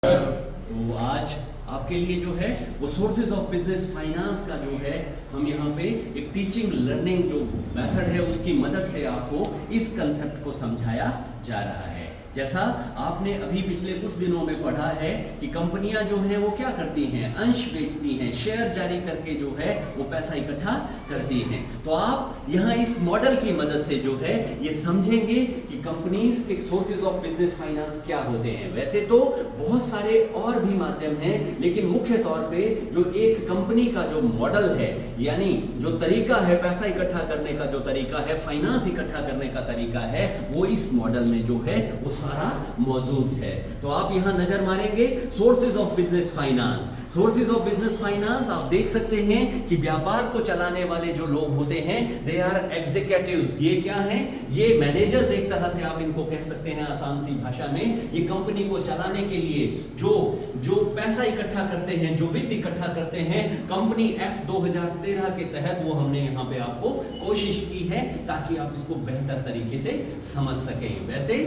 तो आज आपके लिए जो है वो सोर्सेज ऑफ बिजनेस फाइनेंस का जो है हम यहाँ पे एक टीचिंग लर्निंग जो मेथड है उसकी मदद से आपको इस कंसेप्ट को समझाया जा रहा है। जैसा आपने अभी पिछले कुछ दिनों में पढ़ा है कि कंपनियां जो है वो क्या करती हैं, अंश बेचती हैं, शेयर जारी करके जो है वो पैसा इकट्ठा करती हैं। तो आप यहाँ इस मॉडल की मदद से जो है ये समझेंगे कि कंपनीज के सोर्सेज ऑफ बिजनेस फाइनेंस क्या होते हैं। वैसे तो बहुत सारे और भी माध्यम हैं, लेकिन मुख्य तौर पे जो एक कंपनी का जो मॉडल है, यानी जो तरीका है पैसा इकट्ठा करने का, जो तरीका है फाइनेंस इकट्ठा करने का तरीका है, वो इस मॉडल में जो है वो सारा मौजूद है। तो आप यहां नजर मारेंगे sources of business finance. Sources of business finance आप देख सकते हैं कि व्यापार को चलाने वाले जो लोग होते हैं दे आर एग्जीक्यूटिव्स। ये क्या हैं? ये मैनेजर्स, एक तरह से आप इनको कह सकते हैं आसान सी भाषा में। ये कंपनी को चलाने के लिए जो पैसा इकट्ठा करते हैं, जो वित्त इकट्ठा करते हैं, कंपनी एक्ट 2013 के तहत वो हमने यहाँ पे आपको कोशिश की है ताकि आप इसको बेहतर तरीके से समझ सकें। वैसे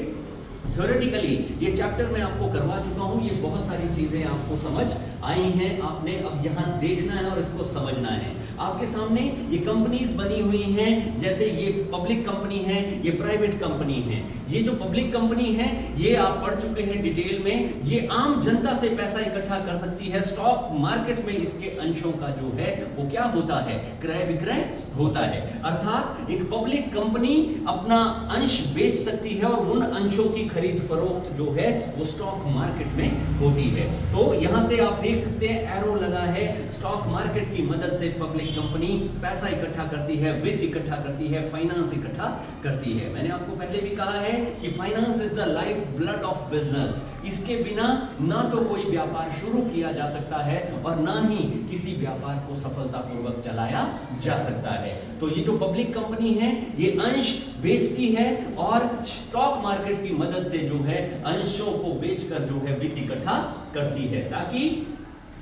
थ्योरेटिकली ये चैप्टर मैं आपको करवा चुका हूं, ये बहुत सारी चीजें आपको समझ आई हैं, आपने अब यहां देखना है और इसको समझना है। आपके सामने ये कंपनीज बनी हुई हैं, जैसे ये पब्लिक कंपनी है, ये प्राइवेट कंपनी है। ये जो पब्लिक कंपनी है ये आप पढ़ चुके हैं डिटेल में, ये आम जनता से पैसा इकट्ठा कर सकती है। स्टॉक मार्केट में इसके अंशों का जो है वो क्या होता है, क्रय विक्रय होता है। अर्थात एक पब्लिक कंपनी अपना अंश बेच सकती है और उन अंशों की खरीद फरोख्त जो है वो स्टॉक मार्केट में होती है। तो यहां से आप देख सकते हैं एरो लगा है, स्टॉक मार्केट की मदद से पब्लिक कंपनी पैसा इकट्ठा करती है, वित्त इकट्ठा करती है, फाइनेंस इकट्ठा करती है। मैंने आपको पहले भी कहा है कि finance is the life blood of business. इसके बिना ना तो कोई व्यापार शुरू किया जा सकता है और ना ही किसी व्यापार को सफलतापूर्वक चलाया जा सकता है। तो ये जो पब्लिक कंपनी है ये अंश बेचती है और स्टॉक मार्केट की मदद से जो है अंशों को बेचकर जो है वित्त इकट्ठा करती है ताकि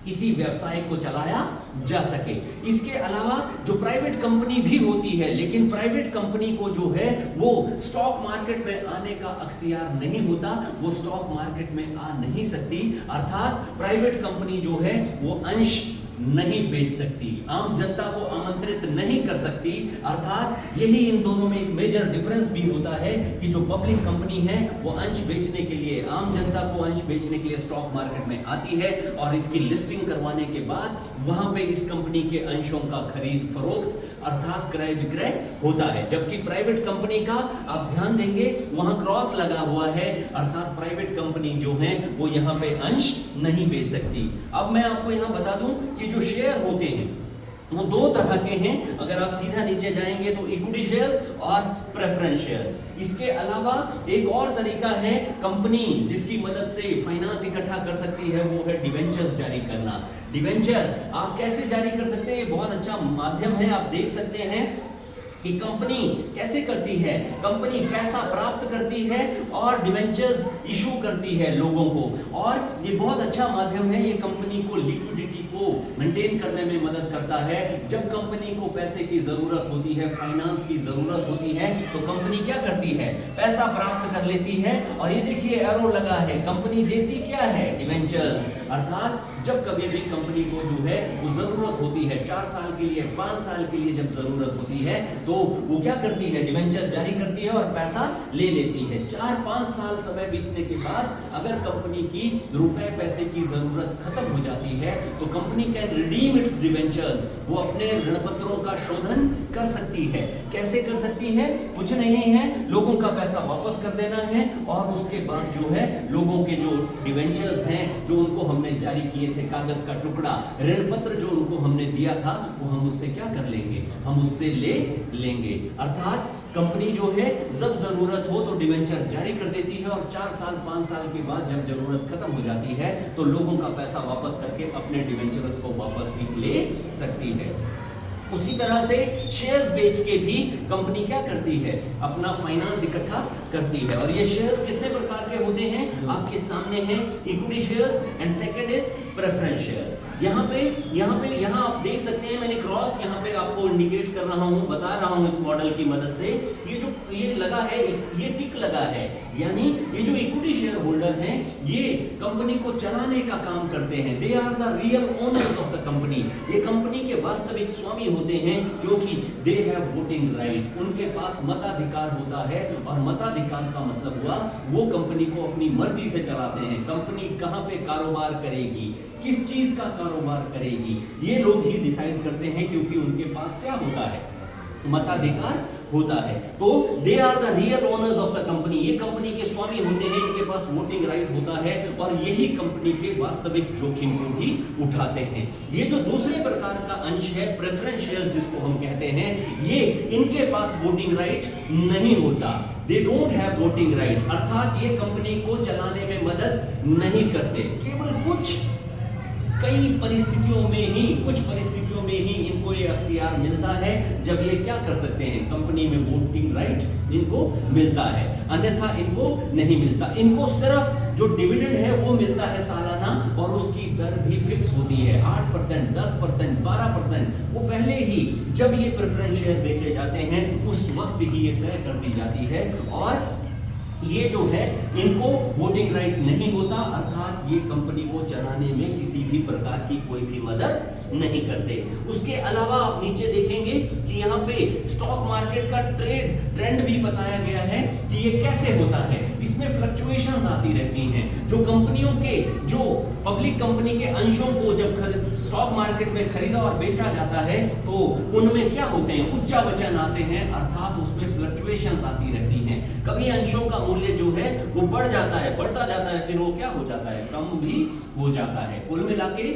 किसी व्यवसाय को चलाया जा सके। इसके अलावा जो प्राइवेट कंपनी भी होती है, लेकिन प्राइवेट कंपनी को जो है वो स्टॉक मार्केट में आने का अख्तियार नहीं होता, वो स्टॉक मार्केट में आ नहीं सकती। अर्थात प्राइवेट कंपनी जो है वो अंश नहीं बेच सकती, आम जनता को आमंत्रित नहीं कर सकती। अर्थात यही इन दोनों में एक मेजर डिफरेंस भी होता है कि जो पब्लिक कंपनी है वो अंश बेचने के लिए, आम जनता को अंश बेचने के लिए स्टॉक मार्केट में आती है और इसकी लिस्टिंग करवाने के बाद वहां पे इस कंपनी के अंशों का खरीद फरोख्त अर्थात क्रय विक्रय होता है। जबकि प्राइवेट कंपनी का आप ध्यान देंगे वहां क्रॉस लगा हुआ है, अर्थात प्राइवेट कंपनी जो है वो यहाँ पे अंश नहीं बेच सकती। अब मैं आपको यहाँ बता दूं कि जो शेयर होते हैं वो दो तरह के हैं। अगर आप सीधा नीचे जाएंगे तो इक्विटी शेयर्स और प्रेफरेंस शेयर्स। इसके अलावा एक और तरीका है कंपनी जिसकी मदद से फाइनेंस इकट्ठा कर सकती है, वो है डिवेंचर्स जारी करना। डिवेंचर आप कैसे जारी कर सकते हैं, ये बहुत अच्छा माध्यम है। आप देख सकते हैं कि कंपनी कैसे करती है, कंपनी पैसा प्राप्त करती है और डिवेंचर्स इशू करती है लोगों को, और ये बहुत अच्छा माध्यम है। ये कंपनी को लिक्विडिटी को मेंटेन करने में मदद करता है। जब कंपनी को पैसे की जरूरत होती है, फाइनेंस की जरूरत होती है, तो कंपनी क्या करती है, पैसा प्राप्त कर लेती है। और ये देखिए एरो लगा है, कंपनी देती क्या है, डिवेंचर्स। अर्थात जब कभी भी कंपनी को जो है वो जरूरत होती है, 4 साल के लिए, 5 साल के लिए जब जरूरत होती है तो वो क्या करती है, डिवेंचर्स जारी करती है और पैसा ले लेती है। 4-5 साल समय बीतने के बाद अगर कंपनी की रुपए पैसे की जरूरत खत्म हो जाती है तो company can redeem it's debentures. वो अपने ऋण पत्रों का शोधन कर सकती है। कैसे कर सकती है, कुछ नहीं है, लोगों का पैसा वापस कर देना है और उसके बाद जो है लोगों के जो डिवेंचर्स हैं, जो उनको हमने जारी किए थे, कागज का टुकड़ा, ऋण पत्र जो उनको हमने दिया था, वो हम उससे क्या कर लेंगे, हम उससे ले लेंगे। अर्थात कंपनी जो है जब जरूरत हो तो डिवेंचर जारी कर देती है और 4 साल 5 साल के बाद जब जरूरत खत्म हो जाती है तो लोगों का पैसा वापस करके अपने डिवेंचर्स को वापस भी ले सकती है। उसी तरह से शेयर्स बेच के भी कंपनी क्या करती है, अपना फाइनेंस इकट्ठा करती है। और ये शेयर्स कितने प्रकार के होते हैं आपके सामने हैं, equity shares and second is preference shares. यहाँ आप देख सकते हैं, मैंने क्रॉस यहाँ पे आपको इंडिकेट कर रहा हूँ, बता रहा हूँ इस मॉडल की मदद से। ये लगा है, ये टिक लगा है, यानी ये जो इक्विटी शेयर होल्डर हैं ये कंपनी को चलाने का काम करते हैं। They are the real owners of the company. ये कंपनी के वास्तविक स्वामी होते हैं क्योंकि दे हैव वोटिंग राइट, उनके पास मताधिकार होता है। और मताधिकार का मतलब हुआ वो कंपनी को अपनी मर्जी से चलाते हैं। कंपनी कहां पे कारोबार करेगी, किस चीज का कारोबार करेगी, ये लोग ही डिसाइड करते हैं क्योंकि उनके पास क्या होता है, मताधिकार होता है। तो they are the real owners of the company, ये कंपनी के स्वामी होते हैं, इनके पास वोटिंग राइट होता है और यही कंपनी के वास्तविक जोखिम को भी उठाते हैं। ये जो दूसरे प्रकार का अंश है प्रेफरेंस शेयर्स जिसको हम कहते हैं, ये इनके पास वोटिंग राइट नहीं होता। They don't have voting right, अर्थात ये कंपनी को चलाने में मदद नहीं करते। केवल कई परिस्थितियों में ही, कुछ परिस्थितियों में ही इनको ये अख्तियार मिलता है जब ये क्या कर सकते हैं, कंपनी में वोटिंग राइट इनको मिलता है, अन्यथा इनको नहीं मिलता। इनको सिर्फ जो डिविडेंड है वो मिलता है सालाना और उसकी दर भी फिक्स होती है 8%, 10%, 12%। वो पहले ही जब ये प्रेफरेंस शेयर बेचे जाते हैं उस वक्त ही ये तय कर दी जाती है। और ये जो है इनको वोटिंग राइट नहीं होता, अर्थात ये कंपनी को चलाने में किसी भी प्रकार की कोई भी मदद नहीं करते। उसके अलावा आप नीचे देखेंगे कि यहाँ पे स्टॉक मार्केट का ट्रेंड भी बताया गया है कि ये कैसे होता है। इसमें फ्लक्चुएशंस आती रहती हैं। जो कंपनियों के, जो पब्लिक कंपनी के अंशों को जब स्टॉक मार्केट में खरीदा और बेचा जाता है तो उनमें क्या होते हैं, उच्च वचन आते हैं, अर्थात उसमें फ्लक्चुएशंस आती रहती हैं। कभी अंशों का मूल्य जो है वो बढ़ जाता है, बढ़ता जाता है, फिर वो क्या हो जाता है, कम भी हो जाता है। कुल मिला के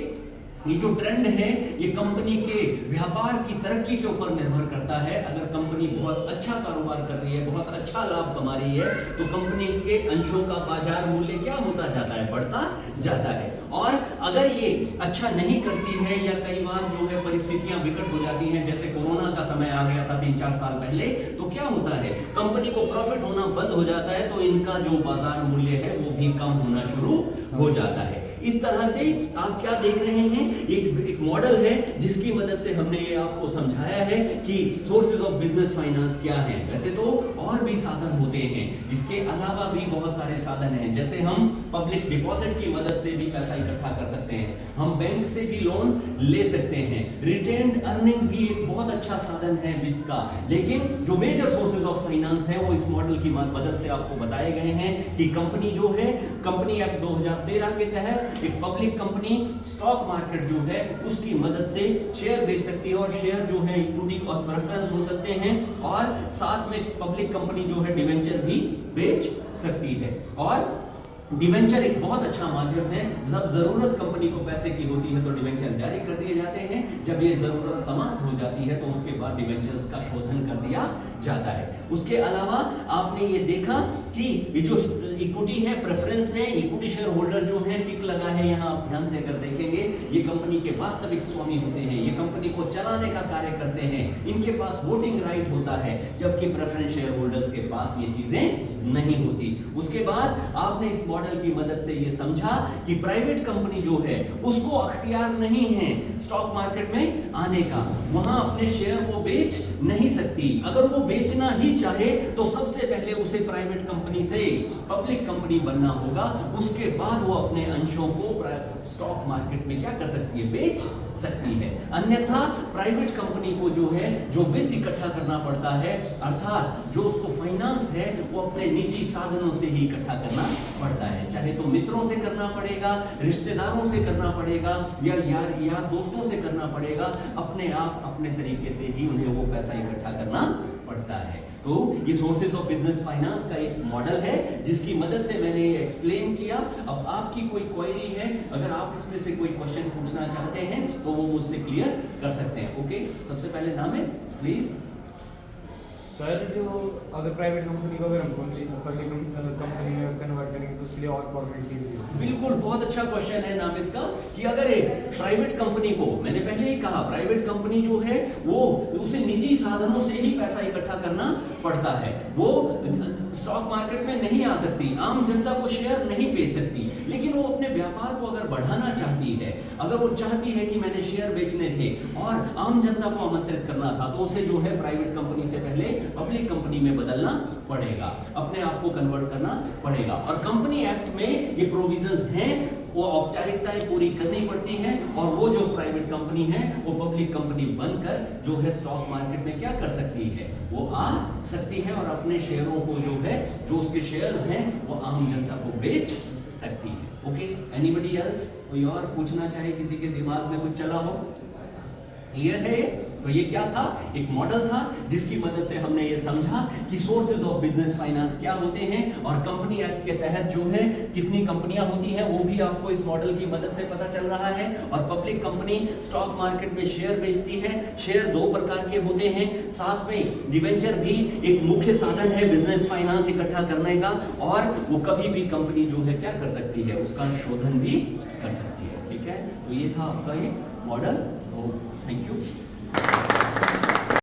ये जो ट्रेंड है ये कंपनी के व्यापार की तरक्की के ऊपर निर्भर करता है। अगर कंपनी बहुत अच्छा कारोबार कर रही है, बहुत अच्छा लाभ कमा रही है, तो कंपनी के अंशों का बाजार मूल्य क्या होता जाता है, बढ़ता जाता है। और अगर ये अच्छा नहीं करती है या कई बार जो है परिस्थितियां विकट हो जाती हैं, जैसे कोरोना का समय आ गया था 3-4 साल पहले, तो क्या होता है, कंपनी को प्रॉफिट होना बंद हो जाता है, तो इनका जो बाजार मूल्य है वो भी कम होना शुरू हो जाता है। इस तरह से आप क्या देख रहे हैं, एक मॉडल है जिसकी मदद से हमने ये आपको समझाया है कि सोर्सेज ऑफ बिजनेस फाइनेंस क्या है। वैसे तो और भी साधन होते हैं, इसके अलावा भी बहुत सारे साधन हैं, जैसे हम पब्लिक डिपॉजिट की मदद से भी पैसा इकट्ठा कर सकते हैं, हम बैंक से भी लोन ले सकते हैं, रिटेन्ड अर्निंग भी एक बहुत अच्छा साधन है वित्त का। लेकिन जो मेजर सोर्सेज ऑफ फाइनेंस है वो इस मॉडल की मदद से आपको बताए गए हैं कि कंपनी जो है, कंपनी एक्ट 2013 के तहत एक पब्लिक कंपनी स्टॉक मार्केट जो है उसकी मदद से शेयर बेच सकती है और शेयर जो है इक्विटी और प्रेफरेंस हो सकते हैं, और साथ में पब्लिक कंपनी जो है डिवेंचर भी बेच सकती है। और डिवेंचर एक बहुत अच्छा माध्यम है, जब जरूरत कंपनी को पैसे की होती है तो डिवेंचर जारी कर दिए जाते हैं, जब ये जरूरत समाप्त हो जाती है तो उसके बाद डिवेंचर्स का शोधन कर दिया जाता है। उसके अलावा आपने ये देखा कि ये जो इक्विटी है, प्रेफरेंस है, इक्विटी शेयर होल्डर जो है, टिक लगा है यहाँ, आप ध्यान से अगर देखेंगे ये कंपनी के वास्तविक स्वामी होते हैं, ये कंपनी को चलाने का कार्य करते हैं, इनके पास वोटिंग राइट होता है, जबकि प्रेफरेंस शेयर होल्डर्स के पास ये चीजें नहीं होती। उसके बाद आपने इस मॉडल की मदद से ये समझा कि प्राइवेट कंपनी जो है उसको अख्तियार नहीं है स्टॉक मार्केट में आने का, वहां अपने शेयर वो बेच नहीं सकती। अगर वो बेचना ही चाहे तो सबसे पहले उसे प्राइवेट कंपनी से पब्लिक कंपनी बनना होगा, उसके बाद वो अपने अंशों को स्टॉक मार्केट में क्या कर सकती है, बेच सकती है। अन्यथा प्राइवेट कंपनी को जो है, जो वित्त इकट्ठा करना पड़ता है, अर्थात जो उसको फाइनेंस है वो अपने निजी साधनों से ही इकट्ठा करना पड़ता है, चाहे तो मित्रों से करना पड़ेगा, रिश्तेदारों से करना पड़ेगा, या यार दोस्तों से करना पड़ेगा, अपने आप अपने तरीके से ही उन्हें वो पैसा इकट्ठा करना पड़ता है। तो ये सोर्सेज ऑफ बिजनेस फाइनेंस का एक मॉडल है जिसकी मदद से मैंने एक्सप्लेन किया। अब आपकी कोई क्वेरी है, अगर आप इसमें से कोई क्वेश्चन पूछना चाहते हैं तो वो मुझसे क्लियर कर सकते हैं। ओके, सबसे पहले नामित प्लीज। सर जो अगर प्राइवेट कंपनी को अगर हम पब्लिक कंपनी में कन्वर्ट करेंगे तो उसके लिए और फॉर्मेलिटी भी होगी। बिल्कुल, बहुत अच्छा क्वेश्चन है नामित का कि अगर एक प्राइवेट कंपनी को, मैंने पहले ही कहा प्राइवेट कंपनी जो है वो उसे निजी साधनों से ही पैसा इकट्ठा करना पड़ता है, वो स्टॉक मार्केट में नहीं आ सकती, आम जनता को शेयर नहीं बेच सकती, लेकिन वो अपने व्यापार को अगर बढ़ाना चाहती है, अगर वो चाहती है कि मैंने शेयर बेचने थे और आम जनता को आमंत्रित करना था, तो उसे जो है प्राइवेट कंपनी से पहले पब्लिक कंपनी में बदलना पड़ेगा, अपने आप को कन्वर्ट करना पड़ेगा। और कंपनी एक्ट में ये प्रोविजंस हैं, वो औपचारिकताएं पूरी करनी पड़ती हैं, और वो जो प्राइवेट कंपनी है वो पब्लिक कंपनी बनकर जो है स्टॉक मार्केट में क्या कर सकती है, वो आ सकती है और अपने शेयरों को जो है, जो उसके शेयर्स हैं वो आम जनता को बेच सकती है। ओके, एनीबडी एल्स, कोई और पूछना चाहे, किसी के दिमाग में कुछ चला हो? क्लियर है? तो ये क्या था, एक मॉडल था जिसकी मदद से हमने ये समझा कि सोर्सेज ऑफ बिजनेस फाइनेंस क्या होते हैं, और कंपनी एक्ट के तहत जो है कितनी कंपनियां होती हैं वो भी आपको इस मॉडल की मदद से पता चल रहा है। और पब्लिक कंपनी स्टॉक मार्केट में शेयर बेचती है, शेयर दो प्रकार के होते हैं, साथ में डिवेंचर भी एक मुख्य साधन है बिजनेस फाइनेंस इकट्ठा करने का, और वो कभी भी कंपनी जो है क्या कर सकती है, उसका शोधन भी कर सकती है। ठीक है, तो ये था आपका ये मॉडल। तो थैंक यू।